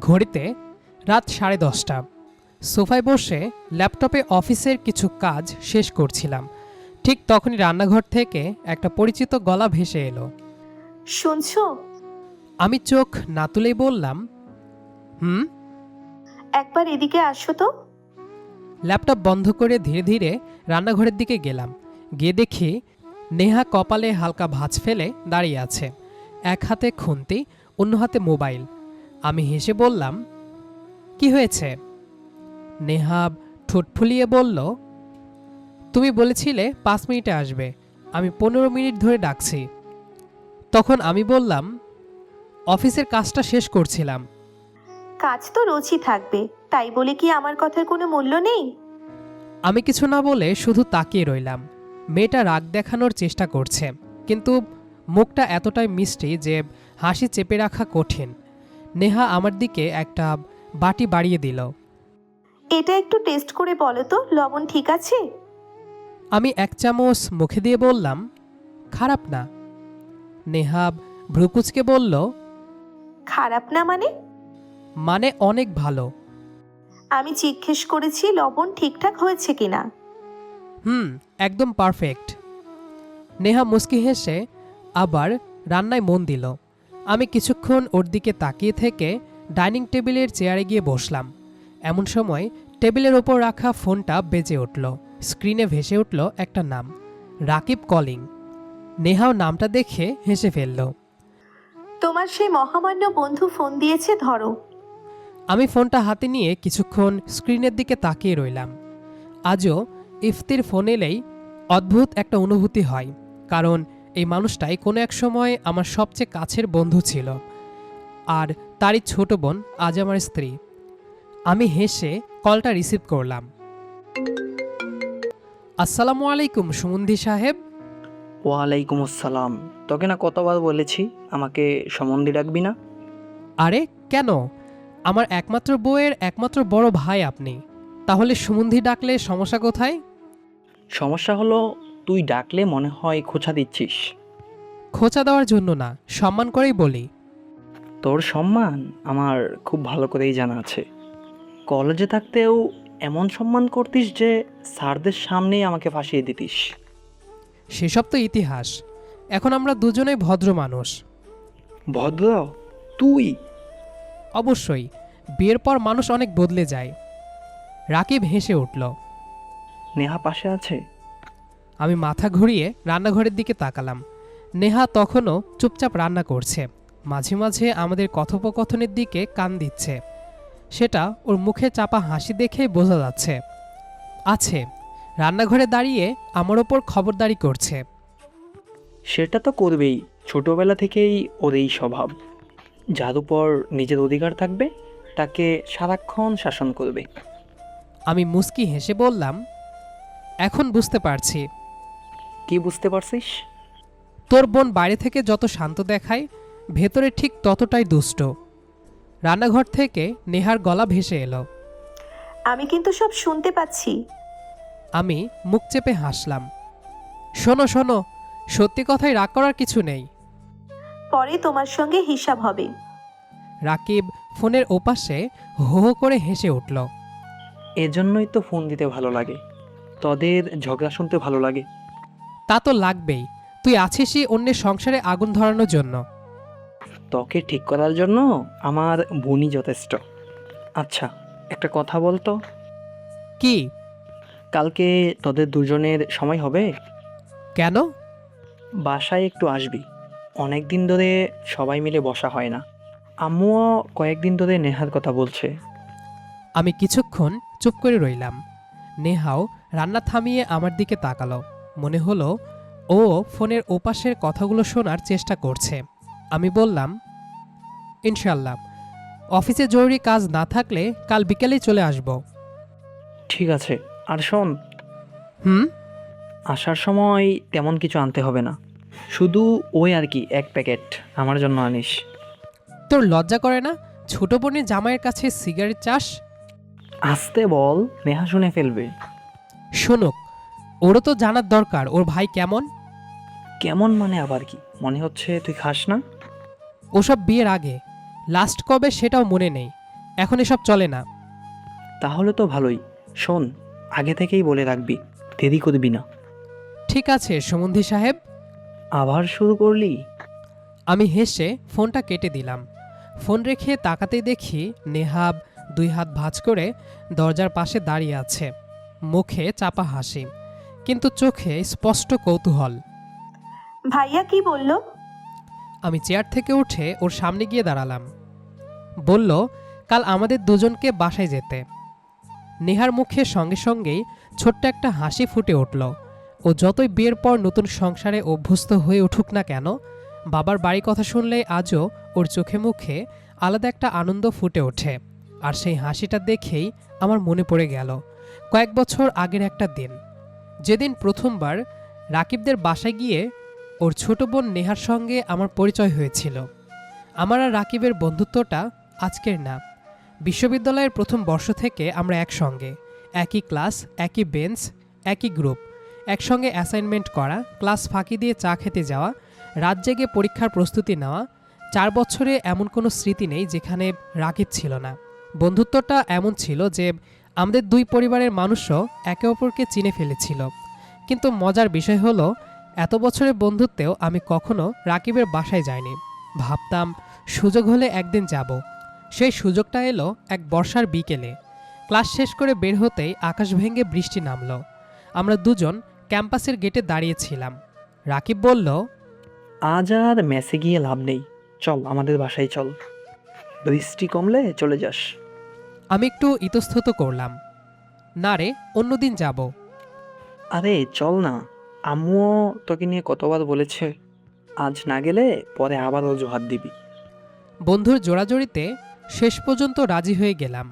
ঘড়িতে রাত 10:30। সোফায় বসে ল্যাপটপে অফিসের কিছু কাজ শেষ করছিলাম। ঠিক তখনই রান্নাঘর থেকে একটা পরিচিত গলা ভেসে এলো। শুনছো? আমি চোখ না তুলেই বললাম, হুম। একবার এদিকে আসো তো। ল্যাপটপ বন্ধ করে ধীরে ধীরে রান্নাঘরের দিকে গেলাম। গিয়ে দেখি নেহা কপালে হালকা ভাঁজ ফেলে দাঁড়িয়ে আছে, এক হাতে খুন্তি, অন্য হাতে মোবাইল। আমি হেসে বললাম, কি হয়েছে? নেহা ঠোঁট ফুলিয়ে বলল, তুমি বলেছিলে 5 মিনিটে আসবে, আমি 15 মিনিট ধরে ডাকছি। তখন আমি বললাম, অফিসের কাজটা শেষ করছিলাম। কাজ তো রোজই থাকবে, তাই বলে কি আমার কথার কোনো মূল্য নেই? আমি কিছু না বলে শুধু তাকিয়ে রইলাম। মেয়েটা রাগ দেখানোর চেষ্টা করছে, কিন্তু মুখটা এতটাই মিষ্টি যে হাসি চেপে রাখা কঠিন। নেহা আমার দিকে একটা বাটি বাড়িয়ে দিল। এটা একটু টেস্ট করে বলো তো, লবণ ঠিক আছে? আমি 1 চামচ মুখে দিয়ে বললাম, খারাপ না। নেহা ভ্রুকুচকে বলল, খারাপ না মানে? মানে অনেক ভালো। আমি জিজ্ঞেস করেছি লবণ ঠিকঠাক হয়েছে কিনা। একদম পারফেক্ট। নেহা মুচকি হেসে আবার রান্নায় মন দিল। আমি কিছুক্ষণ ওর দিকে তাকিয়ে থেকে ডাইনিং টেবিলের চেয়ারে গিয়ে বসলাম। এমন সময় টেবিলের ওপর রাখা ফোনটা বেজে উঠল। স্ক্রিনে ভেসে উঠল একটা নাম, রাকিব কলিং। নেহাও নামটা দেখে হেসে ফেলল। তোমার সেই মহামান্য বন্ধু ফোন দিয়েছে, ধরো। আমি ফোনটা হাতে নিয়ে কিছুক্ষণ স্ক্রিনের দিকে তাকিয়ে রইলাম। আজও ইফতির ফোন এলেই অদ্ভুত একটা অনুভূতি হয়, কারণ এই মানুষটাই কোনো এক সময় আমার সবচেয়ে কাছের বন্ধু ছিল, আর তারই ছোট বোন আজ আমার স্ত্রী। আমি হেসে কলটা রিসিভ করলাম। আসসালামু আলাইকুম সুমন্ধি সাহেব। ওয়ালাইকুম আসসালাম। তোকে না কতবার বলেছি আমাকে সমন্ধি ডাকবি না? আরে কেন? আমার একমাত্র বউয়ের একমাত্র বড় ভাই আপনি, তাহলে সুমন্ধি ডাকলে সমস্যা কোথায়? সমস্যা হলো তুই ডাকলে মনে হয় খোঁচা দিচ্ছিস। খোঁচা দেওয়ার জন্য না, সম্মান করেই বলি। তোর সম্মান আমার খুব ভালো করেই জানা আছে। কলেজে থাকতেও এমন সম্মান করতিস যে স্যারদের সামনেই আমাকে ফাঁসিয়ে দিতিস। সেসব তো ইতিহাস। এখন আমরা দুজনেই ভদ্র মানুষ। ভদ্র? তুই? অবশ্যই, বিয়ের পর মানুষ অনেক বদলে যায়। রাকিব হেসে উঠল। নেহা পাশে আছে? আমি মাথা ঘুরিয়ে রান্নাঘরের দিকে তাকালাম। নেহা তখনও চুপচাপ রান্না করছে, মাঝে মাঝে আমাদের কথোপকথনের দিকে কান দিচ্ছে। সেটা ওর মুখে চাপা হাসি দেখেই বোঝা যাচ্ছে। আছে, রান্নাঘরে দাঁড়িয়ে আমার ওপর খবরদারি করছে। সেটা তো করবেই, ছোটবেলা থেকেই ওর এই স্বভাব। যার উপর নিজের অধিকার থাকবে তাকে সারাক্ষণ শাসন করবে। আমি মুচকি হেসে বললাম, এখন বুঝতে পারছি। কি বুঝতে পারছিস? তোর বোন বাইরে থেকে যত শান্ত দেখায়, ভেতরে ঠিক ততটাই দুষ্ট। রান্নাঘর থেকে নেহার গলা ভেসে এলো। আমি কিন্তু সব শুনতে পাচ্ছি। আমি মুখ চেপে হাসলাম। শোনো শোনো, সত্যি কথাই রাগ করার কিছু নেই। পরে তোমার সঙ্গে হিসাব হবে। রাকিব ফোনের ওপাশে হো হো করে হেসে উঠল। এজন্যই তো ফোন দিতে ভালো লাগে, তোদের ঝগড়া শুনতে ভালো লাগে। তা তো লাগবেই, তুই আছিসই অন্যের সংসারে আগুন ধরানোর জন্য। তোকে ঠিক করার জন্য আমার বোনই যথেষ্ট। আচ্ছা, একটা কথা বলতো, কি? কালকে তোদের দুজনের সময় হবে? কেন? বাসায় একটু আসবি, অনেক দিন ধরে সবাই মিলে বসা হয় না। আম্মুও কয়েকদিন ধরে নেহার কথা বলছে। আমি কিছুক্ষণ চুপ করে রইলাম। নেহাও রান্না থামিয়ে আমার দিকে তাকালো। মনে হলো ও ফোনের ওপাশের কথাগুলো শোনার চেষ্টা করছে। আমি বললাম, ইনশাল্লাহ, অফিসে জরুরি কাজ না থাকলে কাল বিকেলেই চলে আসব। ঠিক আছে, আর শোন, হুম? আসার সময় তেমন কিছু আনতে হবে না, শুধু ওই আর কি 1 প্যাকেট আমার জন্য আনিস। তোর লজ্জা করে না ছোট বোনের জামাইয়ের কাছে সিগারেট চাস? আসতে বল, নেহা শুনে ফেলবে। শোনুক, ওরও তো জানার দরকার ওর ভাই কেমন। কেমন মানে আবার কি? মনে হচ্ছে তুই খাস না? ওসব বিয়ের আগে, লাস্ট কবে সেটাও মনে নেই। এখন এসব চলে না। তাহলে তো ভালোই। শোন, আগে থেকেই বলে রাখবি, দেরি করবি না। ঠিক আছে সমন্ধি সাহেব। আবার শুরু করলি? আমি হেসে ফোনটা কেটে দিলাম। ফোন রেখে তাকাতেই দেখি নেহাব 2 হাত ভাঁজ করে দরজার পাশে দাঁড়িয়ে আছে, মুখে চাপা হাসি, কিন্তু চোখে স্পষ্ট কৌতূহল। ভাইয়া কি বলল? আমি চেয়ার থেকে উঠে ওর সামনে গিয়ে দাঁড়ালাম। বলল, কাল আমাদের দুজনকে বাসায় যেতে। নেহার মুখে সঙ্গে সঙ্গেই ছোট্ট একটা হাসি ফুটে উঠল। ও যতই বিয়ের পর নতুন সংসারে অভ্যস্ত হয়ে উঠুক না কেন, বাবার বাড়ি কথা শুনলে আজও ওর চোখে মুখে আলাদা একটা আনন্দ ফুটে ওঠে। আর সেই হাসিটা দেখেই আমার মনে পড়ে গেল কয়েক বছর আগের একটা দিন, যেদিন প্রথমবার রাকিবদের বাসায় গিয়ে ওর ছোট বোন নেহার সঙ্গে আমার পরিচয় হয়েছিল। আমার আর রাকিবের বন্ধুত্বটা আজকের না। বিশ্ববিদ্যালয়ের প্রথম বর্ষ থেকে আমরা একসঙ্গে, একই ক্লাস, একই বেঞ্চ, একই গ্রুপ, একসঙ্গে অ্যাসাইনমেন্ট করা, ক্লাস ফাঁকি দিয়ে চা খেতে যাওয়া, রাত জেগে পরীক্ষার প্রস্তুতি নেওয়া। 4 বছরে এমন কোনো স্মৃতি নেই যেখানে রাকিব ছিল না। বন্ধুত্বটা এমন ছিল যে আমাদের দুই পরিবারের মানুষও একে অপরকে চিনে ফেলেছিল। কিন্তু মজার বিষয় হলো, এত বছরের বন্ধুত্বেও আমি কখনো রাকিবের বাসায় যাইনি। ভাবতাম সুযোগ হলে একদিন যাব। সেই সুযোগটা এলো এক বর্ষার বিকেলে। ক্লাস শেষ করে বের হতেই আকাশ ভেঙে বৃষ্টি নামল। আমরা দুজন ক্যাম্পাসের গেটে দাঁড়িয়েছিলাম। রাকিব বলল, আজ আর মেসে গিয়ে লাভ নেই, চল আমাদের বাসায় চল, বৃষ্টি কমলে চলে যাস। আমি একটু ইতস্তত করলাম। না রে, অন্যদিন যাব। আরে চল না, আম্মুও তোকে নিয়ে কতবার বলেছে, আজ না গেলে পরে আবার অজুহাত দিবি। বন্ধুর জোড়াজড়িতে শেষ পর্যন্ত রাজি হয়ে গেলাম।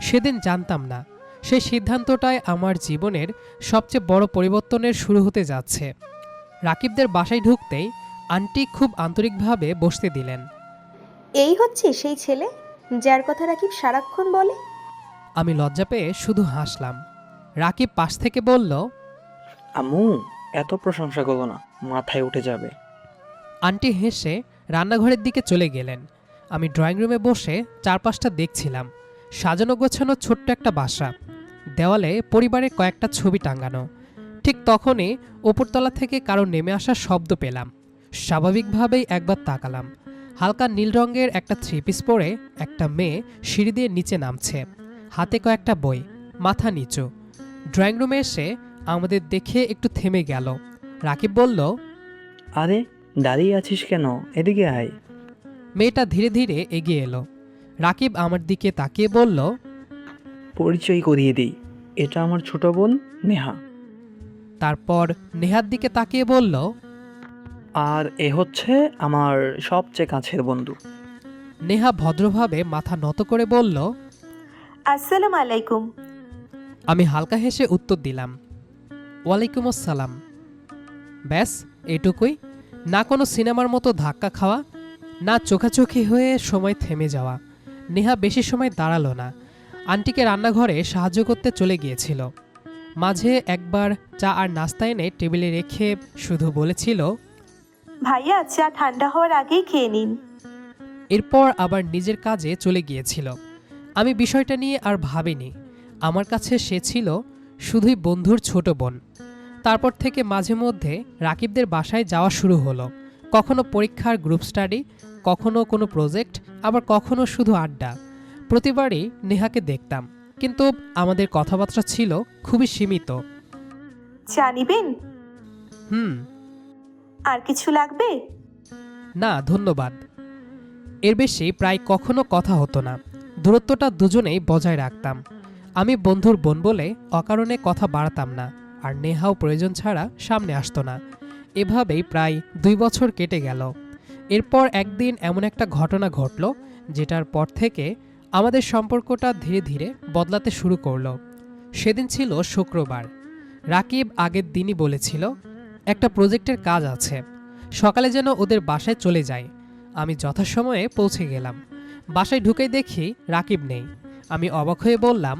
সেদিন জানতাম না সেই সিদ্ধান্তটাই আমার জীবনের সবচেয়ে বড় পরিবর্তনের শুরু হতে যাচ্ছে। রাকিবদের বাসায় ঢুকতেই আন্টি খুব আন্তরিকভাবে বসতে দিলেন। এই হচ্ছে সেই ছেলে যার কথা রাকিব সারাক্ষণ বলে। আমি লজ্জা পেয়ে শুধু হাসলাম। রাকিব পাশ থেকে বলল, আম্মু এত প্রশংসা করো না, মাথায় উঠে যাবে। আন্টি হেসে রান্নাঘরের দিকে চলে গেলেন। আমি ড্রয়িং রুমে বসে চারপাশটা দেখছিলাম। সাজানো গোছানো ছোট্ট একটা বাসা, দেওয়ালে পরিবারের কয়েকটা ছবি টাঙানো। ঠিক তখনই ওপরতলা থেকে কারো নেমে আসার শব্দ পেলাম। স্বাভাবিকভাবেই একবার তাকালাম। হালকা নীল রঙের একটা 3 পিস পরে একটা মেয়ে সিঁড়ি দিয়ে নিচে নামছে, হাতে কয়েকটা বই, মাথা নিচু। ড্রয়িং রুমে এসে আমাদের দেখে একটু থেমে গেল। রাকিব বলল, আরে দাঁড়িয়ে আছিস কেন, এদিকে আয়। মেয়েটা ধীরে ধীরে এগিয়ে এলো। রাকিব আমার দিকে তাকিয়ে বলল, পরিচয় করিয়ে দিই, এটা আমার ছোট বোন নেহা। তারপর নেহার দিকে তাকিয়ে বলল, আর এ হচ্ছে আমার সবচেয়ে কাছের বন্ধু। নেহা ভদ্রভাবে মাথা নত করে বলল, আসসালামু আলাইকুম। আমি হালকা হেসে উত্তর দিলাম, ওয়ালাইকুম আসসালাম। ব্যাস এটুকুই। না কোনো সিনেমার মতো ধাক্কা খাওয়া, না চোখাচোখি হয়ে সময় থেমে যাওয়া। নেহা বেশি সময় দাঁড়ালো না, আন্টিকে রান্নাঘরে সাহায্য করতে চলে গিয়েছিল। মাঝে একবার চা আর নাস্তা এনে টেবিলে রেখে শুধু বলেছিল, ভাইয়া চা ঠান্ডা হওয়ার আগেই খেয়ে নিন। এরপর আবার নিজের কাজে চলে গিয়েছিল। আমি বিষয়টা নিয়ে আর ভাবিনি। আমার কাছে সে ছিল শুধুই বন্ধুর ছোট বোন। তারপর থেকে মাঝে মধ্যে রাকিবদের বাসায় যাওয়া শুরু হলো। কখনো পরীক্ষার গ্রুপ স্টাডি, কখনো কোনো প্রজেক্ট, আবার কখনো শুধু আড্ডা। প্রতিবারই নেহাকে দেখতাম, কিন্তু আমাদের কথাবার্তা ছিল খুবই সীমিত। চা নিবেন? হুম। আর কিছু লাগবে? না ধন্যবাদ। এর বেশি প্রায় কখনো কথা হতো না। দূরত্বটা দুজনেই বজায় রাখতাম। আমি বন্ধুর বোন বলে অকারণে কথা বাড়াতাম না, আর নেহাও প্রয়োজন ছাড়া সামনে আসতো না। এভাবেই প্রায় 2 বছর কেটে গেল। এরপর একদিন এমন একটা ঘটনা ঘটল যেটার পর থেকে আমাদের সম্পর্কটা ধীরে ধীরে বদলাতে শুরু করলো। সেদিন ছিল শুক্রবার। রাকিব আগের দিনই বলেছিল একটা প্রজেক্টের কাজ আছে, সকালে যেন ওদের বাসায় চলে যায়। আমি যথাসময়ে পৌঁছে গেলাম। বাসায় ঢুকেই দেখি রাকিব নেই। আমি অবাক হয়ে বললাম,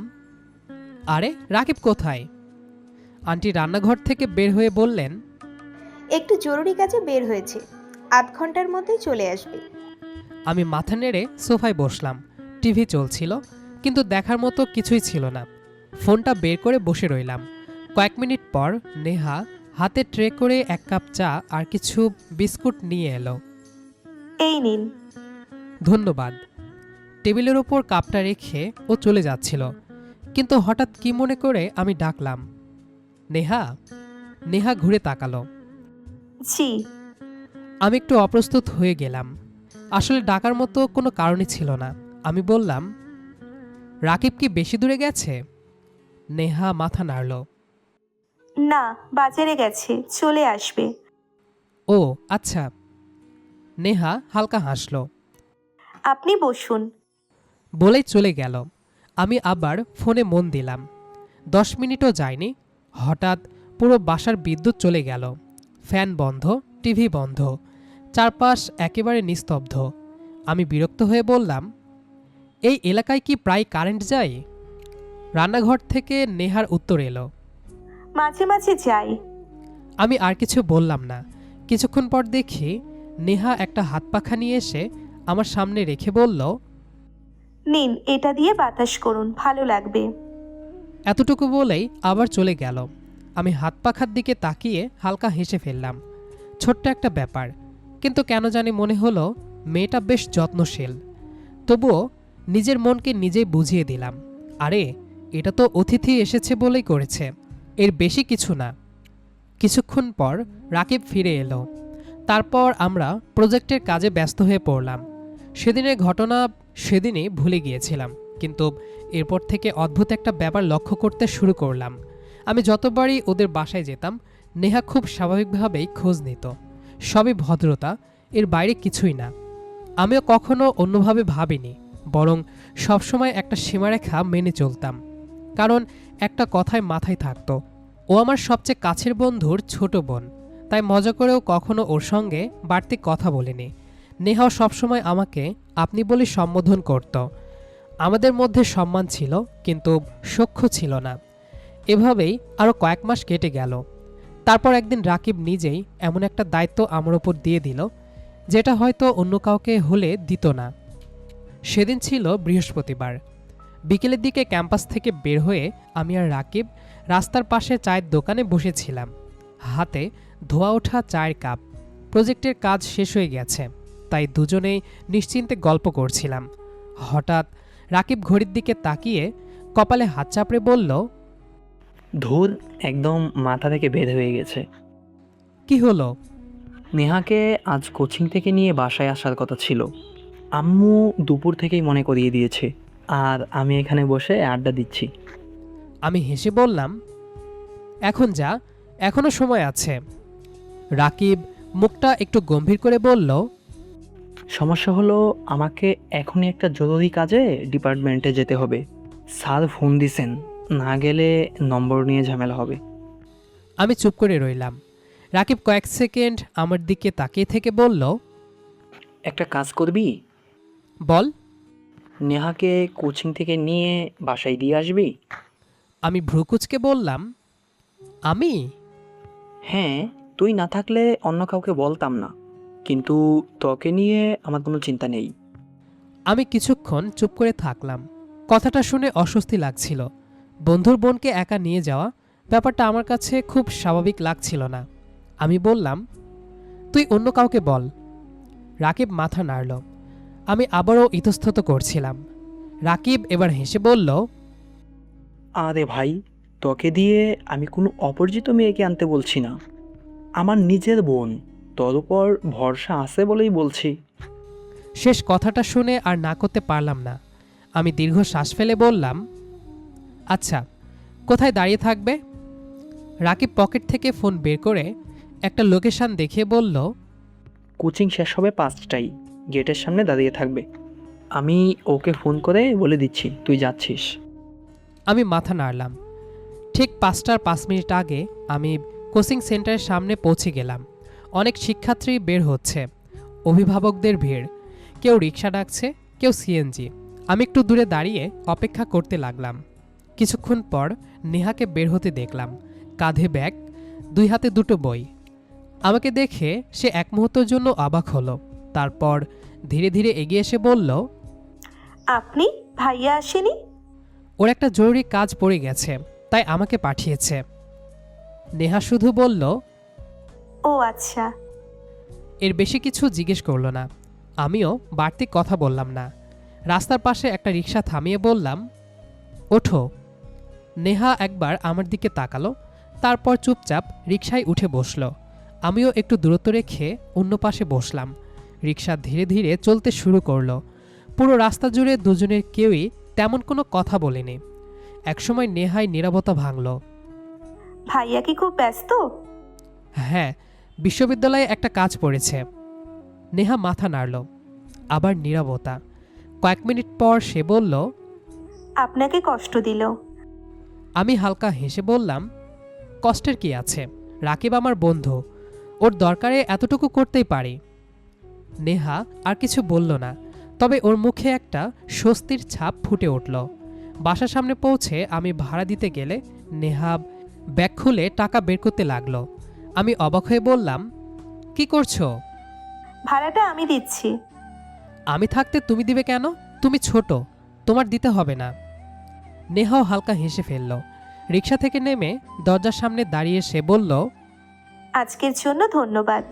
আরে রাকিব কোথায়? আন্টি রান্নাঘর থেকে বের হয়ে বললেন, একটু জরুরি কাজে বের হয়েছে, আধ ঘন্টার মধ্যেই চলে আসবে। আমি মাথা নেড়ে সোফায় বসলাম। টিভি চলছিল, কিন্তু দেখার মতো কিছুই ছিল না। ফোনটা বের করে বসে রইলাম। কয়েক মিনিট পর নেহা হাতে ট্রে করে 1 কাপ চা আর কিছু বিস্কুট নিয়ে এলো। এই নিন। ধন্যবাদ। টেবিলের ওপর কাপটা রেখে ও চলে যাচ্ছিল, কিন্তু হঠাৎ কি মনে করে আমি ডাকলাম, নেহা। নেহা ঘুরে তাকালো। জি। আমি একটু অপ্রস্তুত হয়ে গেলাম। আসলে ডাকার মতো কোনো কারণই ছিল না। আমি বললাম, রাকিব কি বেশি দূরে গেছে? নেহা মাথা নাড়ল। না, বাজারে গেছে, চলে আসবে। ও আচ্ছা। নেহা হালকা হাসল। আপনি বসুন। বলেই চলে গেল। আমি আবার ফোনে মন দিলাম। 10 মিনিটও যায়নি, হঠাৎ পুরো বাসার বিদ্যুৎ চলে গেল। ফ্যান বন্ধ, টিভি বন্ধ, চারপাশ একেবারে নিস্তব্ধ। আমি বিরক্ত হয়ে বললাম, এই এলাকায় কি প্রায় কারেন্ট যায়? রান্নাঘর থেকে নেহার উত্তর এলো, মাঝে মাঝে যাই। আমি আর কিছু বললাম না। কিছুক্ষণ পর দেখি নেহা একটা হাত পাখা নিয়ে এসে আমার সামনে রেখে বলল, নিন, এটা দিয়ে বাতাস করুন, ভালো লাগবে। এতটুকু বলেই আবার চলে গেল। আমি হাত পাখার দিকে তাকিয়ে হালকা হেসে ফেললাম। ছোট্ট একটা ব্যাপার, কিন্তু কেন জানি মনে হলো মেয়েটা বেশ যত্নশীল। তবুও নিজের মনকে নিজেই বুঝিয়ে দিলাম, আরে এটা তো অতিথি এসেছে বলেই করেছে, এর বেশি কিছু না। কিছুক্ষণ পর রাকিব ফিরে এলো। তারপর আমরা প্রজেক্টের কাজে ব্যস্ত হয়ে পড়লাম। সেদিনের ঘটনা সেদিনই ভুলে গিয়েছিলাম, কিন্তু এরপর থেকে অদ্ভুত একটা ব্যাপার লক্ষ্য করতে শুরু করলাম। আমি যতবারই ওদের বাসায় যেতাম, নেহা খুব স্বাভাবিকভাবেই খোঁজ নিত। সবই ভদ্রতা, এর বাইরে কিছুই না। আমিও কখনো অন্যভাবে ভাবিনি, বরং সবসময় একটা সীমারেখা মেনে চলতাম। কারণ একটা কথাই মাথায় থাকতো, ও আমার সবচেয়ে কাছের বন্ধুর ছোট বোন, তাই মজা করেও কখনো ওর সঙ্গে বাড়তি কথা বলিনি। নেহাও সবসময় আমাকে আপনি বলে সম্বোধন করত। আমাদের মধ্যে সম্মান ছিল, কিন্তু সখ্য ছিল না। এভাবেই আরও কয়েক মাস কেটে গেল। তারপর একদিন রাকিব নিজেই এমন একটা দায়িত্ব আমার ওপর দিয়ে দিল, যেটা হয়তো অন্য কাউকে হলে দিত না। সেদিন ছিল বৃহস্পতিবার। বিকেলের দিকে ক্যাম্পাস থেকে বের হয়ে আমি আর রাকিব রাস্তার পাশে চায়ের দোকানে বসেছিলাম। হাতে ধোয়া ওঠা চায়ের কাপ। প্রজেক্টের কাজ শেষ হয়ে গেছে, তাই দুজনেই নিশ্চিন্তে গল্প করছিলাম। হঠাৎ রাকিব ঘড়ির দিকে তাকিয়ে কপালে হাত চাপড়ে বলল, ধুর, একদম মাথা থেকে বের হয়ে গেছে। কি হলো? নেহাকে আজ কোচিং থেকে নিয়ে বাসায় আসার কথা ছিল। আম্মু দুপুর থেকেই মনে করিয়ে দিয়েছে, আর আমি এখানে বসে আড্ডা দিচ্ছি। আমি হেসে বললাম, এখন যা, এখনো সময় আছে। রাকিব মুখটা একটু গম্ভীর করে বলল, সমস্যা হলো, আমাকে এখনই একটা জরুরি কাজে ডিপার্টমেন্টে যেতে হবে। স্যার ফোন দিছেন, না গেলে নম্বর নিয়ে ঝামেলা হবে। আমি চুপ করে রইলাম। রাকিব কয়েক সেকেন্ড আমার দিকে তাকিয়ে থেকে বলল, একটা কাজ করবি? বল। নেহাকে কোচিং থেকে নিয়ে বাসায় দিয়ে আসবি? আমি ভ্রুকুচকে বললাম, আমি? হ্যাঁ, তুই না থাকলে অন্য কাউকে বলতাম না, কিন্তু তোকে নিয়ে আমার কোনো চিন্তা নেই। আমি কিছুক্ষণ চুপ করে থাকলাম। কথাটা শুনে অস্বস্তি লাগছিল। বন্ধুর বোনকে একা নিয়ে যাওয়া ব্যাপারটা আমার কাছে খুব স্বাভাবিক লাগছিল না। আমি বললাম, তুই অন্য কাউকে বল। রাকিব মাথা নাড়ল। আমি আবারও ইতস্তত করছিলাম। রাকিব এবার হেসে বলল, আরে ভাই, তোকে দিয়ে আমি কোনো অপরিচিত মেয়েকে আনতে বলছি না, আমার নিজের বোন, তোর উপর ভরসা আছে বলেই বলছি। শেষ কথাটা শুনে আর না করতে পারলাম না। আমি দীর্ঘ শ্বাস ফেলে বললাম, আচ্ছা, কোথায় দাঁড়িয়ে থাকবে? রাকিব পকেট থেকে ফোন বের করে একটা লোকেশন দেখিয়ে বলল, কোচিং শেষ হবে 5টায়, গেটের সামনে দাঁড়িয়ে থাকবে। আমি ওকে ফোন করে বলে দিচ্ছি তুই যাচ্ছিস। আমি মাথা নাড়লাম। ঠিক 5টার 5 মিনিট আগে আমি কোচিং সেন্টারের সামনে পৌঁছে গেলাম। অনেক শিক্ষার্থী বের হচ্ছে, অভিভাবকদের ভিড়, কেউ রিক্সা ডাকছে, কেউ সিএনজি। আমি একটু দূরে দাঁড়িয়ে অপেক্ষা করতে লাগলাম। কিছুক্ষণ পর নেহাকে বের হতে দেখলাম, কাঁধে ব্যাগ, 2 হাতে 2টো বই। আমাকে দেখে সে এক মুহূর্তের জন্য অবাক হলো, তারপর ধীরে ধীরে এগিয়ে এসে বলল, আপনি? ভাইয়া আসেনি? ওর একটা জরুরি কাজ পড়ে গেছে, তাই আমাকে পাঠিয়েছে। নেহা শুধু বলল, ও আচ্ছা। এর বেশি কিছু জিজ্ঞেস করলো না। আমিও বাড়তি কথা বললাম না। রাস্তার পাশে একটা রিক্সা থামিয়ে বললাম, ওঠো। নেহা একবার আমার দিকে তাকালো, তারপর চুপচাপ রিকশায় উঠে বসলো। আমিও একটু দূরত্ব রেখে অন্য পাশে বসলাম। রিকশা ধীরে ধীরে চলতে শুরু করলো। পুরো রাস্তা জুড়ে দুজনের কেউই তেমন কোনো কথা বলেনি। একসময় নেহাই নীরবতা ভাঙল। ভাইয়া কি খুব ব্যস্ত? হ্যাঁ, বিশ্ববিদ্যালয়ে একটা কাজ পড়েছে। নেহা মাথা নাড়ল। আবার নীরবতা। কয়েক মিনিট পর সে বলল, আপনাকে কষ্ট দিল? আমি হালকা হেসে বললাম, কষ্টের কি আছে, রাকিব আমার বন্ধু, ওর দরকারে এতটুকু করতেই পারি। নেহা আর কিছু বলল না, তবে ওর মুখে একটা স্বস্তির ছাপ ফুটে উঠল। বাসার সামনে পৌঁছে আমি ভাড়া দিতে গেলে নেহা ব্যাগ খুলে টাকা বের করতে লাগলো। আমি অবাক হয়ে বললাম, কি করছো? ভাড়াটা আমি দিচ্ছি। আমি থাকতে তুমি দিবে কেন? তুমি ছোট, তোমার দিতে হবে না। নেহাও হালকা হেসে ফেলল। রিক্সা থেকে নেমে দরজার সামনে দাঁড়িয়ে সে বলল, আজকের জন্য ধন্যবাদ।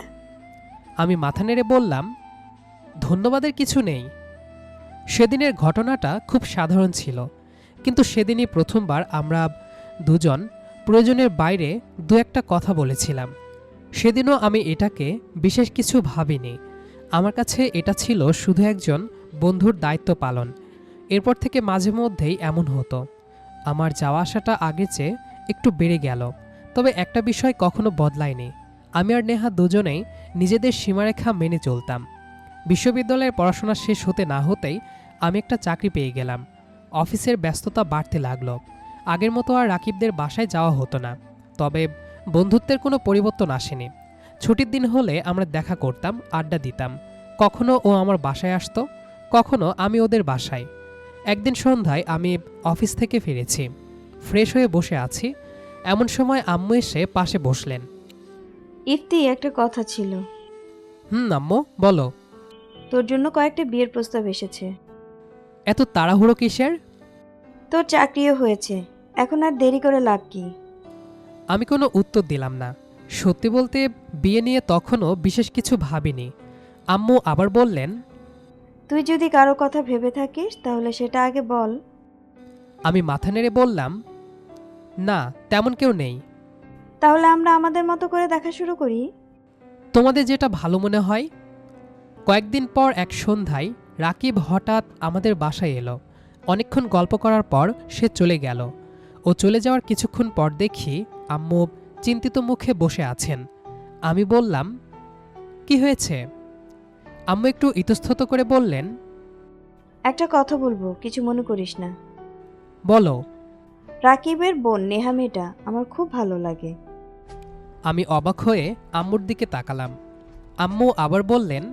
আমি মাথা নেড়ে বললাম, ধন্যবাদের কিছু নেই। সেদিনের ঘটনাটা খুব সাধারণ ছিল, কিন্তু সেদিনই প্রথমবার আমরা দুজন প্রয়োজনের বাইরে দু একটা কথা বলেছিলাম। সেদিনও আমি এটাকে বিশেষ কিছু ভাবিনি। আমার কাছে এটা ছিল শুধু একজন বন্ধুর দায়িত্ব পালন। এরপর থেকে মাঝে মধ্যেই এমন হতো। আমার যাওয়া আসাটা আগের চেয়ে একটু বেড়ে গেল, তবে একটা বিষয় কখনো বদলায়নি। আমি আর নেহা দুজনেই নিজেদের সীমারেখা মেনে চলতাম। বিশ্ববিদ্যালয়ের পড়াশোনা শেষ হতে না হতেই আমি একটা চাকরি পেয়ে গেলাম। অফিসের ব্যস্ততা বাড়তে লাগলো। আগের মতো আর রাকিবদের বাসায় যাওয়া হতো না, তবে বন্ধুত্বের কোনো পরিবর্তন আসেনি। ছুটির দিন হলে আমরা দেখা করতাম, আড্ডা দিতাম। কখনো ও আমার বাসায় আসতো, কখনো আমি ওদের বাসায়। একদিন সন্ধ্যায় আমি অফিস থেকে ফিরেছি, ফ্রেশ হয়ে বসে আছি। এমন সময় আম্মু এসে পাশে বসলেন। ইফতি, একটা কথা ছিল। আম্মু বলো। তোর জন্য কয়েকটা বিয়ের প্রস্তাব এসেছে। এত তাড়াহুড়ো কিসের? তোর চাকরিও হয়েছে, এখন আর দেরি করে লাভ কি? আমি কোনো উত্তর দিলাম না। সত্যি বলতে বিয়ে নিয়ে তখনও বিশেষ কিছু ভাবিনি। আম্মু আবার বললেন, তুই যদি কারো কথা ভেবে থাকিস তাহলে সেটা আগে বল। আমি মাথা নেড়ে বললাম, না, তেমন কেউ নেই। তাহলে আমরা আমাদের মতো করে দেখা শুরু করি। তোমাদের যেটা ভালো মনে হয়। কয়েকদিন পর এক সন্ধ্যায় রাকিব হঠাৎ আমাদের বাসায় এলো। অনেকক্ষণ গল্প করার পর সে চলে গেল। ও চলে যাওয়ার কিছুক্ষণ পর দেখি আম্মু চিন্তিত মুখে বসে আছেন। আমি বললাম, কি হয়েছে? আম্মু একটু ইতস্তত করে বললেন, একটা কথা বলবো, কিছু মনে করিস না। বলো। রাকিবের বোন নেহা মেয়েটা আমার খুব ভালো লাগে। আমি অবাক হয়ে আম্মুর দিকে তাকালাম। আম্মু আবার বললেন,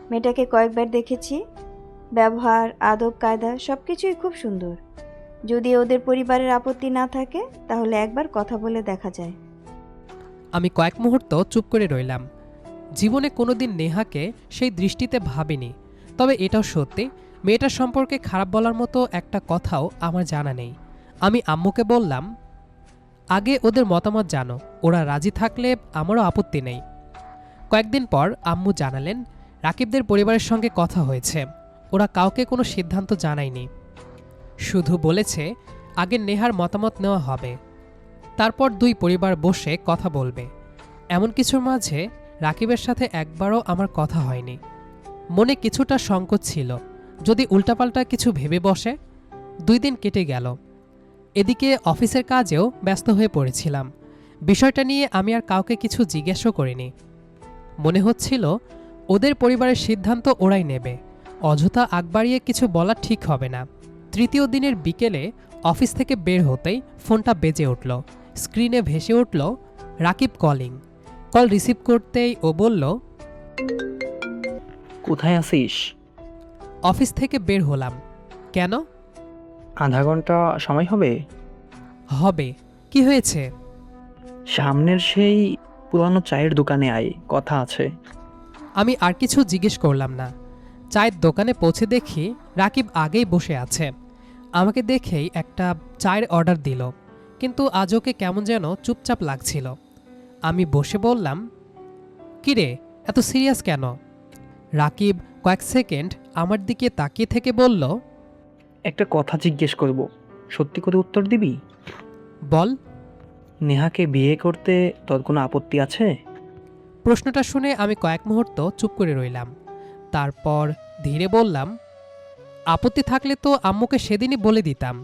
মেয়েটাকে কয়েকবার দেখেছি, ব্যবহার, আদব কায়দা সব কিছুই খুব সুন্দর। যদি ওদের পরিবারের আপত্তি না থাকে তাহলে একবার কথা বলে দেখা যায়। আমি কয়েক মুহূর্ত চুপ করে রইলাম। জীবনে কোনোদিন নেহাকে সেই দৃষ্টিতে ভাবিনি, তবে এটাও সত্যি, মেয়েটার সম্পর্কে খারাপ বলার মতো একটা কথাও আমার জানা নেই। আমি আম্মুকে বললাম, আগে ওদের মতামত জানো, ওরা রাজি থাকলে আমারও আপত্তি নেই। কয়েকদিন পর আম্মু জানালেন, রাকিবদের পরিবারের সঙ্গে কথা হয়েছে। ওরা কাউকে কোনো সিদ্ধান্ত জানায়নি, শুধু বলেছে আগে নেহার মতামত নেওয়া হবে, তারপর দুই পরিবার বসে কথা বলবে। এমন কিছুর মাঝে রাকিবের সাথে একবারও আমার কথা হয়নি। মনে কিছুটা সংকোচ ছিল, যদি উল্টাপাল্টা কিছু ভেবে বসে। 2 দিন কেটে গেল। এদিকে অফিসের কাজেও ব্যস্ত হয়ে পড়েছিলাম। বিষয়টা নিয়ে আমি আর কাউকে কিছু জিজ্ঞাসা করিনি। মনে হচ্ছিল ওদের পরিবারের সিদ্ধান্ত ওরাই নেবে, অযথা আগ বাড়িয়ে কিছু বলা ঠিক হবে না। 3য় দিনের বিকেলে অফিস থেকে বের হতেই ফোনটা বেজে উঠল। স্ক্রিনে ভেসে উঠল রাকিব কলিং। কল রিসিভ করতেই ও বলল, কোথায় আছিস? অফিস থেকে বের হলাম। কেন? আধা ঘন্টা সময় হবে? হবে। কি হয়েছে? সামনের সেই পুরানো চায়ের দোকানে আয়, কথা আছে। আমি আর কিছু জিজ্ঞেস করলাম না। চায়ের দোকানে পৌঁছে দেখি রাকিব আগেই বসে আছে। আমাকে দেখেই একটা চায়ের অর্ডার দিল, কিন্তু আজ ওকে কেমন যেন চুপচাপ লাগছিল। আমি বসে বললাম, কিরে, এত সিরিয়াস কেন? রাকিব কয়েক সেকেন্ড আমার দিকে তাকিয়ে থেকে বলল, একটা কথা জিজ্ঞেস করব, সত্যি করে উত্তর দিবি? বল। নেহাকে বিয়ে করতে তোর কোনো আপত্তি আছে? প্রশ্নটা শুনে আমি কয়েক মুহূর্ত চুপ করে রইলাম। তারপর ধীরে বললাম, আপত্তি থাকলে তো আম্মুকে সেদিনই বলে দিতাম।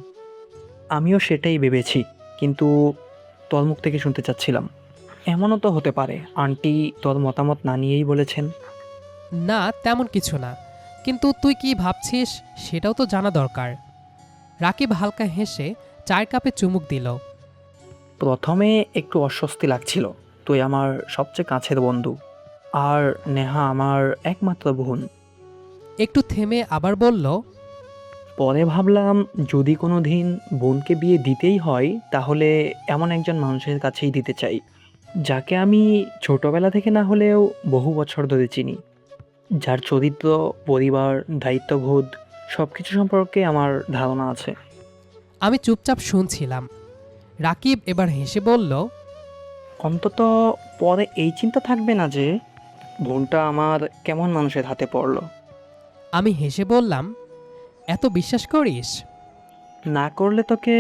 আমিও সেটাই ভেবেছি, কিন্তু তোর মুখ থেকে শুনতে চাচ্ছিলাম। এমনও তো হতে পারে আন্টি তোর মতামত না নিয়েই বলেছেন। না, তেমন কিছু না, কিন্তু তুই কি ভাবছিস সেটাও তো জানা দরকার। রাকিব হালকা হেসে চায়ের কাপে চুমুক দিল। প্রথমে একটু অস্বস্তি লাগছিল, তুই আমার সবচেয়ে কাছের বন্ধু, আর নেহা আমার একমাত্র বোন। একটু থেমে আবার বলল, পরে ভাবলাম যদি কোনো দিন বোনকে বিয়ে দিতেই হয় তাহলে এমন একজন মানুষের কাছেই দিতে চাই, যাকে আমি ছোটবেলা থেকে না হলেও বহু বছর ধরে চিনি, যার চরিত্র, পরিবার, দায়িত্ববোধ সব কিছু সম্পর্কে আমার ধারণা আছে। আমি চুপচাপ শুনছিলাম। রাকিব এবার হেসে বলল, অন্তত পরে এই চিন্তা থাকবে না যে বোনটা আমার কেমন মানুষের হাতে পড়ল। আমি হেসে বললাম, এত বিশ্বাস করিস? না করলে তোকে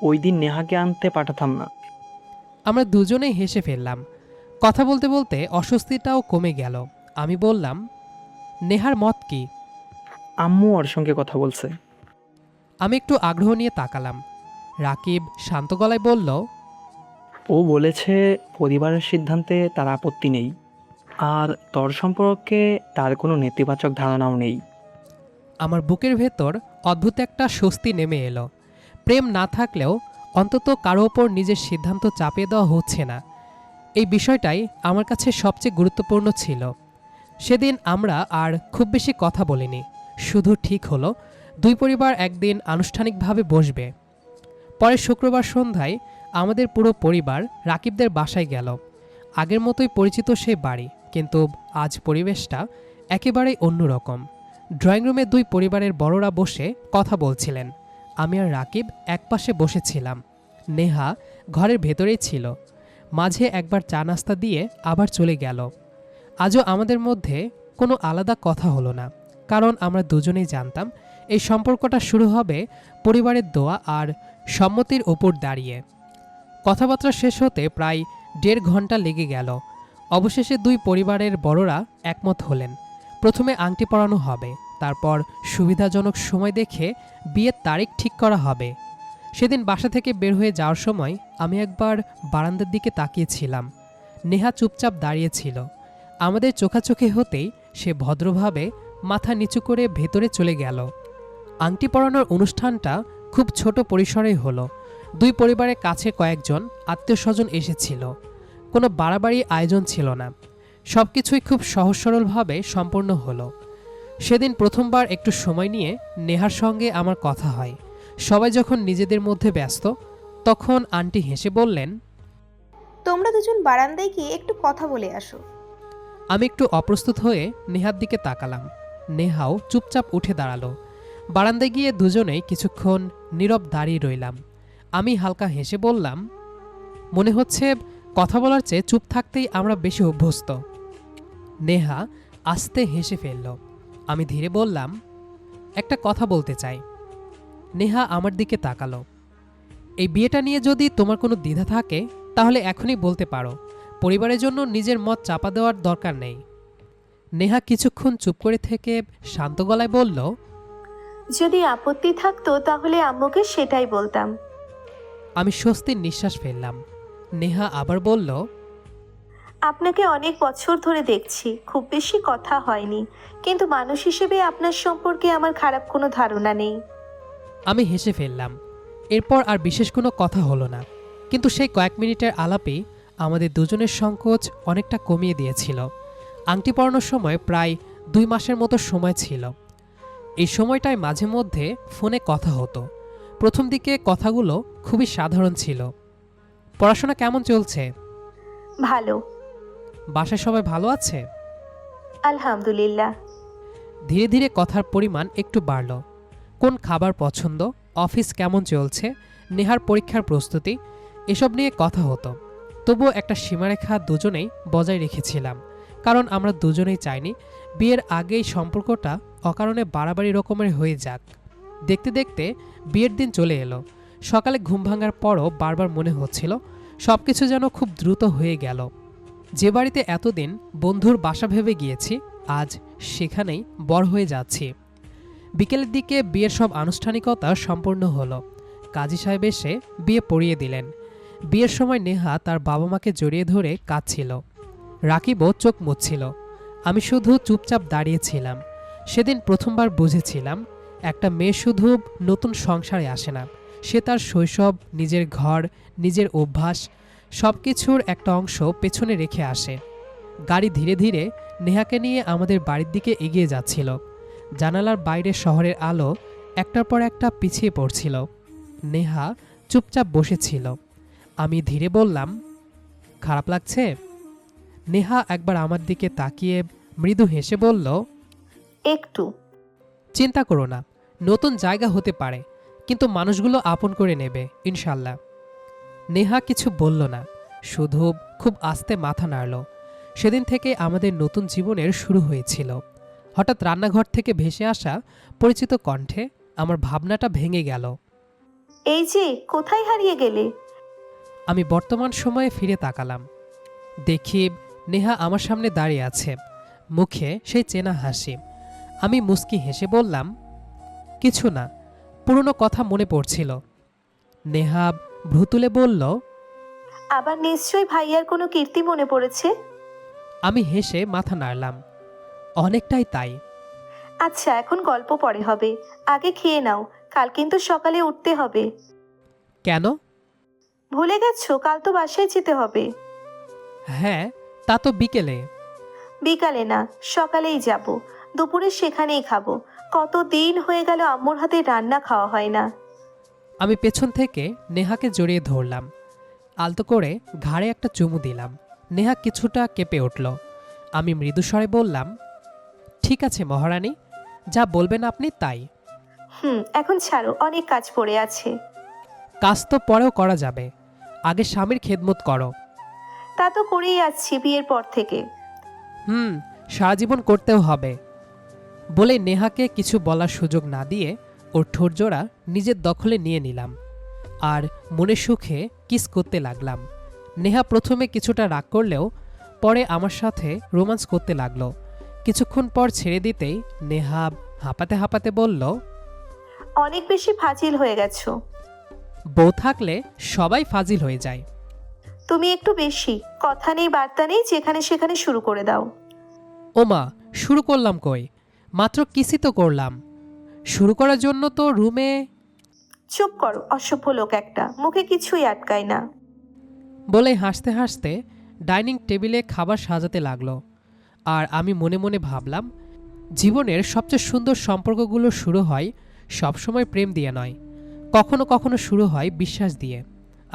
ওই দিন নেহাকে আনতে পাঠাতাম না। আমরা দুজনেই হেসে ফেললাম। কথা বলতে বলতে অস্বস্তিটাও কমে গেল। আমি বললাম, নেহার মত কি? আম্মু ওর সঙ্গে কথা বলছে। আমি একটু আগ্রহ নিয়ে তাকালাম। রাকিব শান্ত গলায় বলল, ও বলেছে পরিবারের সিদ্ধান্তে তার আপত্তি নেই, আর তোর সম্পর্কে তার কোনো নেতিবাচক ধারণাও নেই। আমার বুকের ভেতর অদ্ভুত একটা স্বস্তি নেমে এলো। প্রেম না থাকলেও অন্তত কারো ওপর নিজের সিদ্ধান্ত চাপিয়ে দেওয়া হচ্ছে না, এই বিষয়টাই আমার কাছে সবচেয়ে গুরুত্বপূর্ণ ছিল। সেদিন আমরা আর খুব বেশি কথা বলিনি, শুধু ঠিক হলো দুই পরিবার একদিন আনুষ্ঠানিকভাবে বসবে। পরে শুক্রবার সন্ধ্যায় আমাদের পুরো পরিবার রাকিবদের বাসায় গেল। আগের মতোই পরিচিত সেই বাড়ি, কিন্তু আজ পরিবেশটা একেবারেই অন্যরকম। ড্রয়িং রুমে দুই পরিবারের বড়রা বসে কথা বলছিলেন। আমি আর রাকিব একপাশে বসেছিলাম। নেহা ঘরের ভেতরেই ছিল। মাঝে একবার চা নাস্তা দিয়ে আবার চলে গেল। আজও আমাদের মধ্যে কোনো আলাদা কথা হলো না, কারণ আমরা দুজনেই জানতাম এই সম্পর্কটা শুরু হবে পরিবারের দোয়া আর সম্মতির ওপর দাঁড়িয়ে। কথাবার্তা শেষ হতে প্রায় 1.5 ঘন্টা লেগে গেল। অবশেষে দুই পরিবারের বড়রা একমত হলেন। প্রথমে আংটি পরানো হবে, তারপর সুবিধাজনক সময় দেখে বিয়ের তারিখ ঠিক করা হবে। সেদিন বাসা থেকে বের হয়ে যাওয়ার সময় আমি একবার বারান্দার দিকে তাকিয়েছিলাম। নেহা চুপচাপ দাঁড়িয়েছিল। আমাদের চোখাচোখি হতেই সে ভদ্রভাবে মাথা নিচু করে ভেতরে চলে গেল। আংটি পরানোর অনুষ্ঠানটা খুব ছোট পরিসরেই হলো। দুই পরিবারের কাছে কয়েকজন আত্মীয়স্বজন এসেছিল। কোনো বাড়াবাড়ি আয়োজন ছিল না, সব কিছুই খুব সহজ সরলভাবে সম্পন্ন হলো। সেদিন প্রথমবার একটু সময় নিয়ে নেহার সঙ্গে আমার কথা হয়। সবাই যখন নিজেদের মধ্যে ব্যস্ত, তখন আন্টি হেসে বললেন, তোমরা দুজন বারান্দায় গিয়ে একটু কথা বলে আসো। আমি একটু অপ্রস্তুত হয়ে নেহার দিকে তাকালাম। নেহাও চুপচাপ উঠে দাঁড়ালো। বারান্দায় গিয়ে দুজনেই কিছুক্ষণ নীরব দাঁড়িয়ে রইলাম। আমি হালকা হেসে বললাম, মনে হচ্ছে কথা বলার চেয়ে চুপ থাকতেই আমরা বেশি অভ্যস্ত। নেহা আস্তে হেসে ফেলল। আমি ধীরে বললাম, একটা কথা বলতে চাই। নেহা আমার দিকে তাকালো। এই বিয়েটা নিয়ে যদি তোমার কোনো দ্বিধা থাকে তাহলে এখনই বলতে পারো, পরিবারের জন্য নিজের মত চাপা দেওয়ার দরকার নেই। নেহা কিছুক্ষণ চুপ করে থেকে শান্ত গলায় বলল, যদি আপত্তি থাকতো তাহলে আম্মুকে সেটাই বলতাম। আমি স্বস্তির নিঃশ্বাস ফেললাম। নেহা আবার বলল, আপনাকে অনেক বছর ধরে দেখছি, খুব বেশি কথা হয়নি, কিন্তু মানুষ হিসেবে আপনার সম্পর্কে আমার খারাপ কোনো ধারণা নেই। আমি হেসে ফেললাম। এরপর আর বিশেষ কোনো কথা হলো না, কিন্তু সেই কয়েক মিনিটের আলাপেই আমাদের দুজনের সংকোচ অনেকটা কমিয়ে দিয়েছিল। আংটি পরানোর সময় প্রায় 2 মাসের মতো সময় ছিল। এই সময়টায় মাঝে মধ্যে ফোনে কথা হতো। প্রথম দিকে কথাগুলো খুবই সাধারণ ছিল। পড়াশোনা কেমন চলছে? ভালো, বাসায় সবাই ভালো আছে? আলহামদুলিল্লাহ। ধীরে ধীরে কথার পরিমাণ একটু বাড়ল। কোন খাবার পছন্দ, অফিস কেমন চলছে, নেহার পরীক্ষার প্রস্তুতি, এসব নিয়ে কথা হতো। তবুও একটা সীমারেখা দুজনেই বজায় রেখেছিলাম, কারণ আমরা দুজনেই চাইনি বিয়ের আগেই সম্পর্কটা অকারণে বাড়াবাড়ি রকমের হয়ে যাক। দেখতে দেখতে বিয়ের দিন চলে এলো। সকালে ঘুম ভাঙার পরও বারবার মনে হচ্ছিল সব কিছু যেন খুব দ্রুত হয়ে গেল। যে বাড়িতে এতদিন বন্ধুর বাসা ভেবে গিয়েছি, আজ সেখানেই বড় হয়ে যাচ্ছি। বিকেলের দিকে বিয়ের সব আনুষ্ঠানিকতা সম্পূর্ণ হলো। কাজী সাহেব এসে বিয়ে পড়িয়ে দিলেন। বিয়ের সময় নেহা তার বাবা মাকে জড়িয়ে ধরে কাঁদছিল। রাকিবও চোখ মুছছিল। আমি শুধু চুপচাপ দাঁড়িয়েছিলাম। সেদিন প্রথমবার বুঝেছিলাম একটা মেয়ে শুধু নতুন সংসারে আসে না, সে তার শৈশব, নিজের ঘর, নিজের অভ্যাস সব কিছুর একটা অংশ পেছনে রেখে আসে। গাড়ি ধীরে ধীরে নেহাকে নিয়ে আমাদের বাড়ির দিকে এগিয়ে যাচ্ছিল। জানালার বাইরে শহরের আলো একটার পর একটা পিছিয়ে পড়ছিল। নেহা চুপচাপ বসেছিল। আমি ধীরে বললাম, খারাপ লাগছে? নেহা একবার আমার দিকে তাকিয়ে মৃদু হেসে বলল, একটু। চিন্তা করো না, নতুন জায়গা হতে পারে, কিন্তু মানুষগুলো আপন করে নেবে ইনশাল্লাহ। নেহা কিছু বলল না, শুধু খুব আস্তে মাথা নাড়ল। সেদিন থেকে আমাদের নতুন জীবনের শুরু হয়েছিল। হঠাৎ রান্নাঘর থেকে ভেসে আসা পরিচিত কণ্ঠে আমার ভাবনাটা ভেঙে গেল। এই যে, কোথায় হারিয়ে গেলে? আমি বর্তমান সময়ে ফিরে তাকালাম। দেখি নেহা আমার সামনে দাঁড়িয়ে আছে, মুখে সেই চেনা হাসি। আমি মুস্কি হেসে বললাম, কিছু না, পুরনো কথা মনে পড়ছিল। নেহা ভ্রু তুলে বলল, আবার নিশ্চয়ই ভাইয়ার কোনো কীর্তি মনে পড়েছে। আমি হেসে মাথা নাড়লাম, অনেকটাই তাই। আচ্ছা, এখন গল্প পরে হবে, আগে খেয়ে নাও, কাল কিন্তু সকালে উঠতে হবে। কেন? ভুলে গেছো, কাল তো বাসায় যেতে হবে। হ্যাঁ, তা তো বিকেলে। বিকালে না, সকালেই যাব। দুপুরে সেখানেই খাবো। কত দিন হয়ে গেল আম্মুর হাতে রান্না খাওয়া হয় না। আমি পেছন থেকে নেহাকে জড়িয়ে ধরলাম, আলতো করে ঘাড়ে একটা চুমু দিলাম। নেহা কিছুটা কেঁপে উঠল। আমি মৃদুস্বরে বললাম, ঠিক আছে মহারানী, যা বলবেন আপনি তাই। এখন ছাড়ো, অনেক কাজ পড়ে আছে। কাজ তো পরেও করা যাবে, আগে স্বামীর খেদমত করো। তা তো করেই আসছি বিয়ের পর থেকে। সারা জীবন করতেও হবে। বলে নেহাকে কিছু বলার সুযোগ না দিয়ে ওর ঠোঁটজোড়া নিজের দখলে নিয়ে নিলাম আর মনে সুখে কিস করতে লাগলাম। নেহা প্রথমে কিছুটা রাগ করলেও পরে আমার সাথে রোমান্স করতে লাগলো। কিছুক্ষণ পর ছেড়ে দিতেই নেহা হাঁপাতে হাঁপাতে বলল, অনেক বেশি ফাজিল হয়ে গেছো। বউ থাকলে সবাই ফাজিল হয়ে যায়। তুমি একটু বেশি, কথা নেই বার্তা নেই, যেখানে সেখানে শুরু করে দাও। ওমা, শুরু করলাম কই, মাত্র কিসই তো করলাম। শুরু করার জন্য তো রুমে। চুপ করো, অসভ্য লোক একটা, মুখে কিছুই আটকায় না। বলে হাসতে হাসতে ডাইনিং টেবিলে খাবার সাজাতে লাগলো। আর আমি মনে মনে ভাবলাম, জীবনের সবচেয়ে সুন্দর সম্পর্কগুলো শুরু হয় সবসময় প্রেম দিয়ে নয়, কখনো কখনো শুরু হয় বিশ্বাস দিয়ে।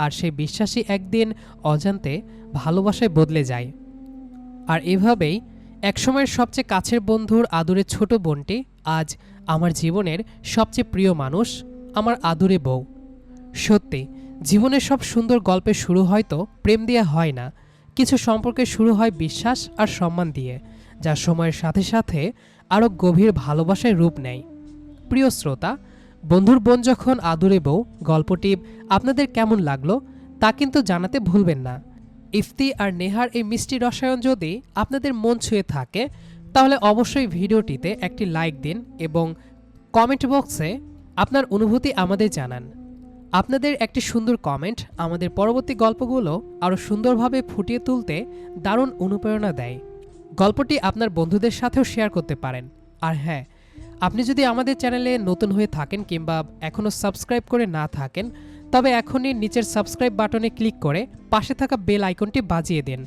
আর সেই বিশ্বাসই একদিন অজান্তে ভালোবাসায় বদলে যায়। আর এভাবেই একসময়ের সবচেয়ে কাছের বন্ধুর আদুরে ছোট বোনটি আজ আমার জীবনের সবচেয়ে প্রিয় মানুষ, আমার আদুরে বউ। সত্যি, জীবনের সব সুন্দর গল্পের শুরু হয়তো প্রেম দিয়ে হয় না, কিছু সম্পর্কের শুরু হয় বিশ্বাস আর সম্মান দিয়ে, যা সময়ের সাথে সাথে আরও গভীর ভালোবাসায় রূপ নেয়। প্রিয় শ্রোতা, বন্ধুর বোন যখন আদুরে বউ গল্পটি আপনাদের কেমন লাগলো তা কিন্তু জানাতে ভুলবেন না। ইফতি আর নেহার এই মিষ্টি রসায়ন যদি আপনাদের মন ছুঁয়ে থাকে তাহলে অবশ্যই ভিডিওটিতে একটি লাইক দিন এবং কমেন্ট বক্সে আপনার অনুভূতি আমাদের জানান। আপনাদের একটি সুন্দর কমেন্ট আমাদের পরবর্তী গল্পগুলো আরও সুন্দরভাবে ফুটিয়ে তুলতে দারুণ অনুপ্রেরণা দেয়। গল্পটি আপনার বন্ধুদের সাথেও শেয়ার করতে পারেন। আর হ্যাঁ, আপনি যদি আমাদের চ্যানেলে নতুন হয়ে থাকেন কিংবা এখনও সাবস্ক্রাইব করে না থাকেন, তবে এখনই নিচের সাবস্ক্রাইব বাটনে ক্লিক করে পাশে থাকা বেল আইকনটি বাজিয়ে দিন।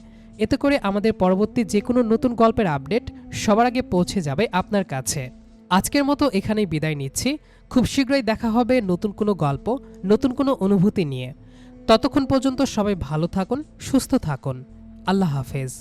এতে করে আমাদের পরবর্তী যে কোনো নতুন গল্পের আপডেট সবার আগে পৌঁছে যাবে আপনার কাছে। আজকের মতো এখানেই বিদায় নিচ্ছি। খুব শীঘ্রই দেখা হবে নতুন কোনো গল্প, নতুন কোনো অনুভূতি নিয়ে। ততক্ষণ পর্যন্ত সবাই ভালো থাকুন, সুস্থ থাকুন। আল্লাহ হাফেজ।